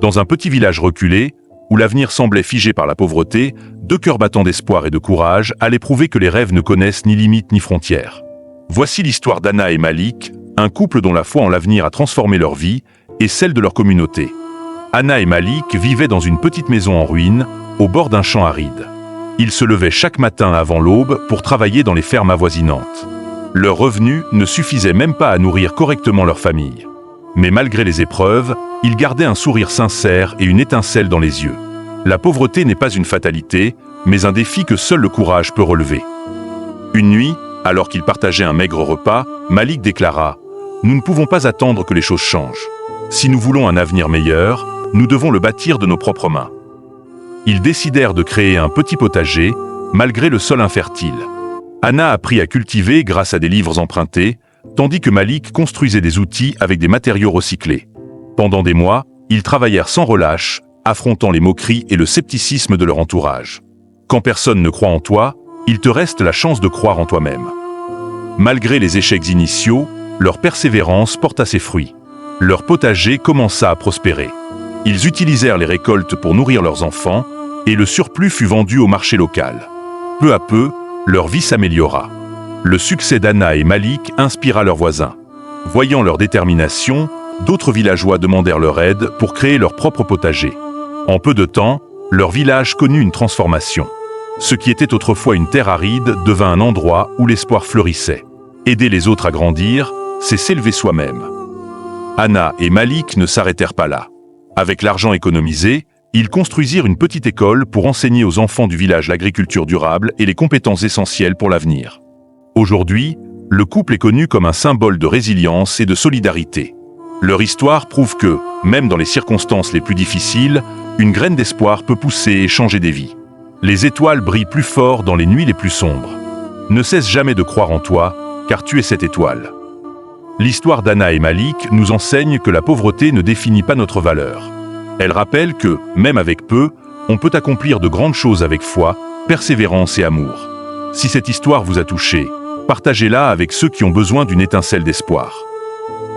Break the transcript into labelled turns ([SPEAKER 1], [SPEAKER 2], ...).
[SPEAKER 1] Dans un petit village reculé, où l'avenir semblait figé par la pauvreté, deux cœurs battants d'espoir et de courage allaient prouver que les rêves ne connaissent ni limites ni frontières. Voici l'histoire d'Anna et Malik, un couple dont la foi en l'avenir a transformé leur vie et celle de leur communauté. Anna et Malik vivaient dans une petite maison en ruine, au bord d'un champ aride. Ils se levaient chaque matin avant l'aube pour travailler dans les fermes avoisinantes. Leurs revenus ne suffisaient même pas à nourrir correctement leur famille. Mais malgré les épreuves, ils gardaient un sourire sincère et une étincelle dans les yeux. La pauvreté n'est pas une fatalité, mais un défi que seul le courage peut relever. Une nuit, alors qu'ils partageaient un maigre repas, Malik déclara « Nous ne pouvons pas attendre que les choses changent. Si nous voulons un avenir meilleur, nous devons le bâtir de nos propres mains. » Ils décidèrent de créer un petit potager, malgré le sol infertile. Anna apprit à cultiver grâce à des livres empruntés, tandis que Malik construisait des outils avec des matériaux recyclés. Pendant des mois, ils travaillèrent sans relâche, affrontant les moqueries et le scepticisme de leur entourage. Quand personne ne croit en toi, il te reste la chance de croire en toi-même. Malgré les échecs initiaux, leur persévérance porta ses fruits. Leur potager commença à prospérer. Ils utilisèrent les récoltes pour nourrir leurs enfants, et le surplus fut vendu au marché local. Peu à peu, leur vie s'améliora. Le succès d'Anna et Malik inspira leurs voisins. Voyant leur détermination, d'autres villageois demandèrent leur aide pour créer leur propre potager. En peu de temps, leur village connut une transformation. Ce qui était autrefois une terre aride devint un endroit où l'espoir fleurissait. Aider les autres à grandir, c'est s'élever soi-même. Anna et Malik ne s'arrêtèrent pas là. Avec l'argent économisé, ils construisirent une petite école pour enseigner aux enfants du village l'agriculture durable et les compétences essentielles pour l'avenir. Aujourd'hui, le couple est connu comme un symbole de résilience et de solidarité. Leur histoire prouve que, même dans les circonstances les plus difficiles, une graine d'espoir peut pousser et changer des vies. Les étoiles brillent plus fort dans les nuits les plus sombres. Ne cesse jamais de croire en toi, car tu es cette étoile. L'histoire d'Anna et Malik nous enseigne que la pauvreté ne définit pas notre valeur. Elle rappelle que, même avec peu, on peut accomplir de grandes choses avec foi, persévérance et amour. Si cette histoire vous a touché, partagez-la avec ceux qui ont besoin d'une étincelle d'espoir.